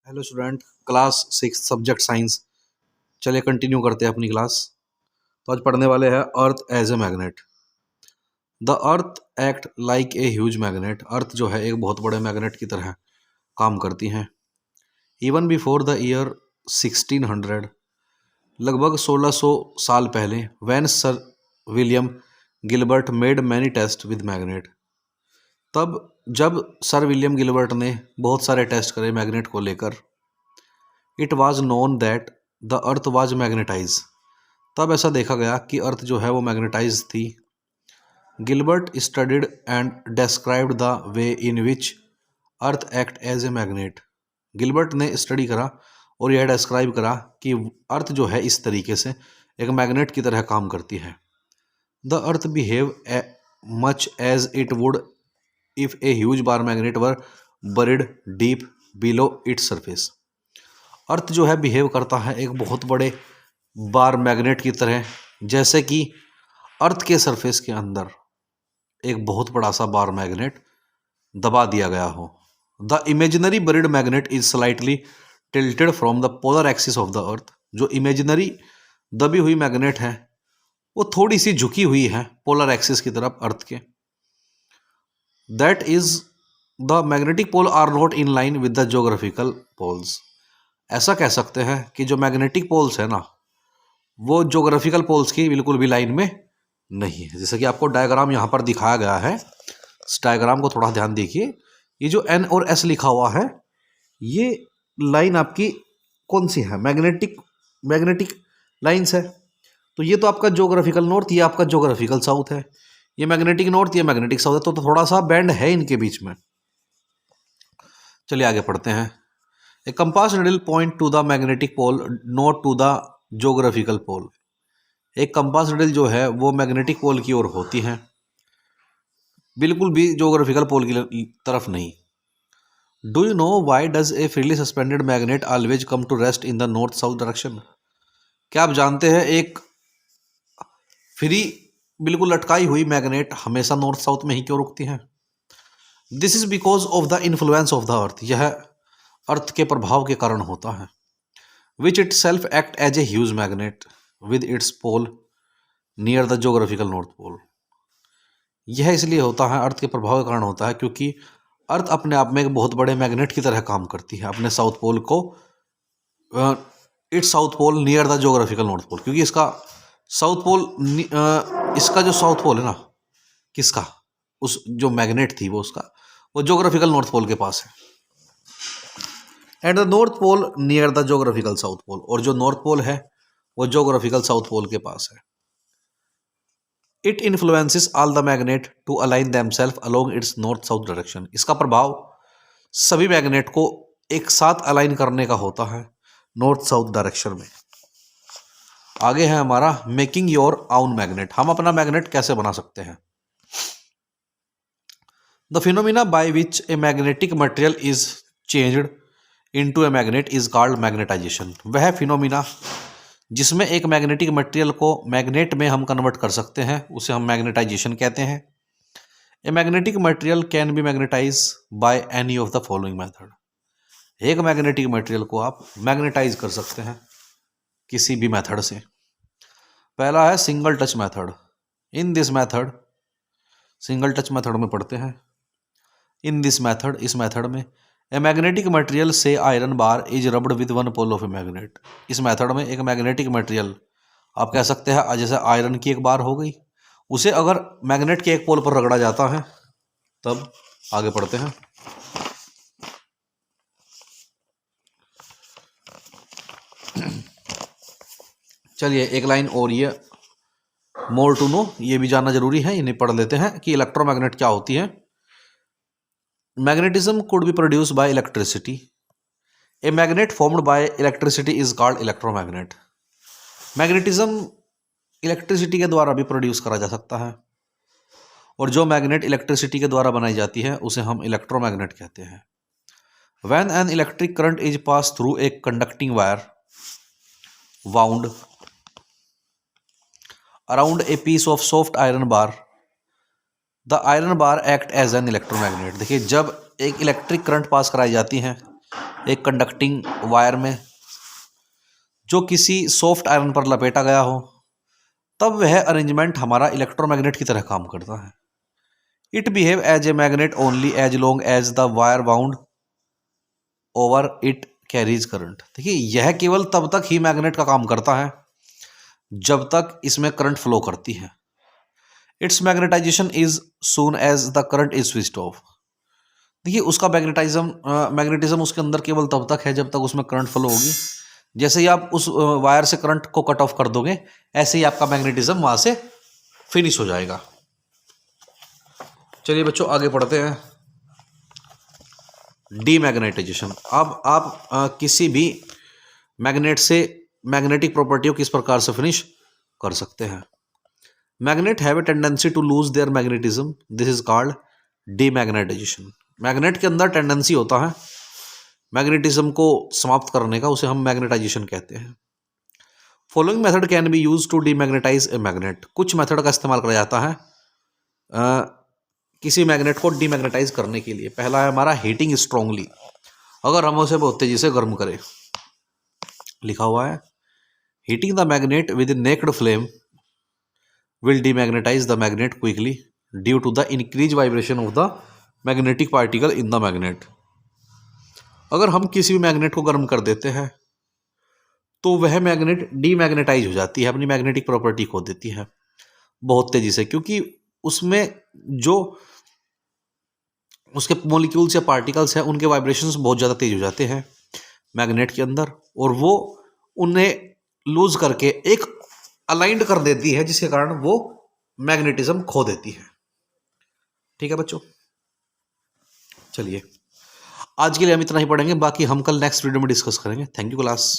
Hello student, class 6 subject science. चलिए continue करते हैं अपनी क्लास। तो आज पढ़ने वाले हैं earth as a magnet. The earth act like a huge magnet. Earth जो है एक बहुत बड़े मैग्नेट की तरह काम करती हैं। इवन बिफोर द ईयर 1600, लगभग 1600 साल पहले, when sir William Gilbert made many test with magnet. तब जब सर विलियम गिलबर्ट ने बहुत सारे टेस्ट करे मैग्नेट को लेकर, it was known that the earth was magnetise. तब ऐसा देखा गया कि अर्थ जो है वो मैग्नेटाइज थी। Gilbert studied and described the way in which earth act as a magnet. Gilbert ने स्टडी करा और यह डिस्क्राइब करा कि अर्थ जो है इस तरीके से एक मैग्नेट की तरह काम करती है। The earth behave much as it would if a huge bar magnet were buried deep below its surface. Earth जो है बिहेव करता है एक बहुत बड़े बार मैग्नेट की तरह, जैसे कि अर्थ के सरफेस के अंदर एक बहुत बड़ा सा बार मैग्नेट दबा दिया गया हो। The imaginary buried magnet is slightly tilted from the polar axis of the अर्थ। जो इमेजिनरी दबी हुई मैग्नेट है वो थोड़ी सी झुकी हुई है पोलर एक्सिस की तरफ अर्थ के। That is the magnetic pole are not in line with the geographical poles. ऐसा कह सकते हैं कि जो मैग्नेटिक पोल्स है ना, वो ज्योग्राफिकल पोल्स की बिल्कुल भी लाइन में नहीं है। जैसे कि आपको डायग्राम यहाँ पर दिखाया गया है, इस डायग्राम को थोड़ा ध्यान देखिए। ये जो एन और एस लिखा हुआ है, ये लाइन आपकी कौन सी है? मैग्नेटिक लाइन्स है। तो ये तो आपका ज्योग्राफिकल नॉर्थ, ये आपका ज्योग्राफिकल साउथ है। ये मैग्नेटिक नॉर्थ, ये मैग्नेटिक साउथ है। तो थोड़ा सा बैंड है इनके बीच में। चलिए आगे पढ़ते हैं। A compass needle point to the magnetic pole, not to the geographical pole। एक कंपास निडल जो है वो मैग्नेटिक पोल की ओर होती है, बिल्कुल भी ज्योग्राफिकल पोल की तरफ नहीं। Do you know why does a freely suspended magnet always come to rest in the north south direction? क्या आप जानते हैं एक फ्री बिल्कुल लटकाई हुई मैग्नेट हमेशा नॉर्थ साउथ में ही क्यों रुकती है? This is because of the influence of the earth. यह अर्थ के प्रभाव के कारण होता है। Which itself act as a huge magnet with its pole near the geographical north pole. यह इसलिए होता है, अर्थ के प्रभाव के कारण होता है, क्योंकि अर्थ अपने आप में एक बहुत बड़े मैग्नेट की तरह काम करती है अपने साउथ पोल को, its south pole near the geographical north pole. क्योंकि इसका साउथ पोल, इसका जो साउथ पोल है ना, किसका? उस जो मैग्नेट थी वो ज्योग्राफिकल नॉर्थ पोल के पास है। And the north pole near the geographical south pole. और जो नॉर्थ पोल है वो ज्योग्राफिकल साउथ पोल के पास है। It influences all the magnet to align themselves along its north south direction. इसका प्रभाव सभी मैग्नेट को एक साथ अलाइन करने का होता है नॉर्थ साउथ डायरेक्शन में। आगे है हमारा मेकिंग योर ओन मैग्नेट। हम अपना मैग्नेट कैसे बना सकते हैं? The phenomena by which a magnetic material is changed into a magnet is called magnetisation. वह फिनोमिना जिसमें एक मैग्नेटिक मटेरियल को मैग्नेट में हम कन्वर्ट कर सकते हैं उसे हम मैग्नेटाइजेशन कहते हैं। A magnetic material can be magnetise by any of the following method. एक मैग्नेटिक मटेरियल को आप मैग्नेटाइज कर सकते हैं किसी भी मेथड से। पहला है single touch method. In this method, single touch method में पढ़ते हैं। इन दिस मेथड, इस मेथड में, ए मैग्नेटिक मटेरियल से iron bar is rubbed with one pole of a magnet. इस मेथड में एक मैग्नेटिक मटेरियल, आप कह सकते हैं जैसे आयरन की एक बार हो गई, उसे अगर मैग्नेट के एक पोल पर रगड़ा जाता है तब। आगे पढ़ते हैं। चलिए एक लाइन और, ये मोर टू नो, ये भी जानना जरूरी है, इन्हें पढ़ लेते हैं कि इलेक्ट्रोमैग्नेट क्या होती है। Magnetism could be produced by electricity. A magnet formed by electricity is called electromagnet. Magnetism electricity के द्वारा भी प्रोड्यूस करा जा सकता है, और जो मैग्नेट इलेक्ट्रिसिटी के द्वारा बनाई जाती है उसे हम इलेक्ट्रोमैग्नेट कहते हैं। When an electric current is passed through a conducting wire wound around a piece of soft iron bar, the iron bar act as an electromagnet. देखिए, जब एक इलेक्ट्रिक करंट पास कराई जाती है एक कंडक्टिंग वायर में जो किसी सॉफ्ट आयरन पर लपेटा गया हो, तब वह अरेंजमेंट हमारा इलेक्ट्रोमैग्नेट की तरह काम करता है। It behave as a magnet only as long as the wire bound over it carries current. देखिए, यह केवल तब तक ही मैग्नेट का काम करता है जब तक इसमें करंट फ्लो करती है। Its magnetisation is soon as the current is switched off. देखिए, उसका मैग्नेटिज्म उसके अंदर केवल तब तक है जब तक उसमें करंट फ्लो होगी। जैसे ही आप उस वायर से करंट को कट ऑफ कर दोगे, ऐसे ही आपका मैग्नेटिज्म वहां से फिनिश हो जाएगा। चलिए बच्चों, आगे पढ़ते हैं। डीमैग्नेटाइजेशन। अब आप किसी भी मैग्नेट से मैग्नेटिक प्रॉपर्टी को किस प्रकार से फिनिश कर सकते हैं। Magnet have a tendency to lose their magnetism, this is called demagnetisation. Magnet के अंदर टेंडेंसी होता है मैग्नेटिज्म को समाप्त करने का, उसे हम मैग्नेटाइजेशन कहते हैं। Following method can be use to demagnetise a magnet. कुछ मेथड का इस्तेमाल किया जाता है किसी मैग्नेट को डीमैग्नेटाइज करने के लिए। पहला है हमारा हीटिंग स्ट्रांगली। अगर हम उसे बहुत तेजी से गर्म करें, लिखा हुआ है heating the magnet with naked flame will demagnetise the magnet quickly due to the increase vibration of the magnetic particle in the magnet. अगर हम किसी भी मैग्नेट को गर्म कर देते हैं तो वह मैग्नेट डीमैग्नेटाइज हो जाती है, अपनी मैग्नेटिक प्रॉपर्टी खो देती है बहुत तेजी से, क्योंकि उसमें जो उसके मॉलिक्यूल्स या पार्टिकल्स हैं उनके वाइब्रेशंस बहुत ज़्यादा तेज हो जाते हैं मैग्नेट के अंदर, और वो उन्हें लूज करके एक अलाइंड कर देती है, जिसके कारण वो मैग्नेटिज्म खो देती है। ठीक है बच्चों, चलिए आज के लिए हम इतना ही पढ़ेंगे, बाकी हम कल नेक्स्ट वीडियो में डिस्कस करेंगे। Thank you class.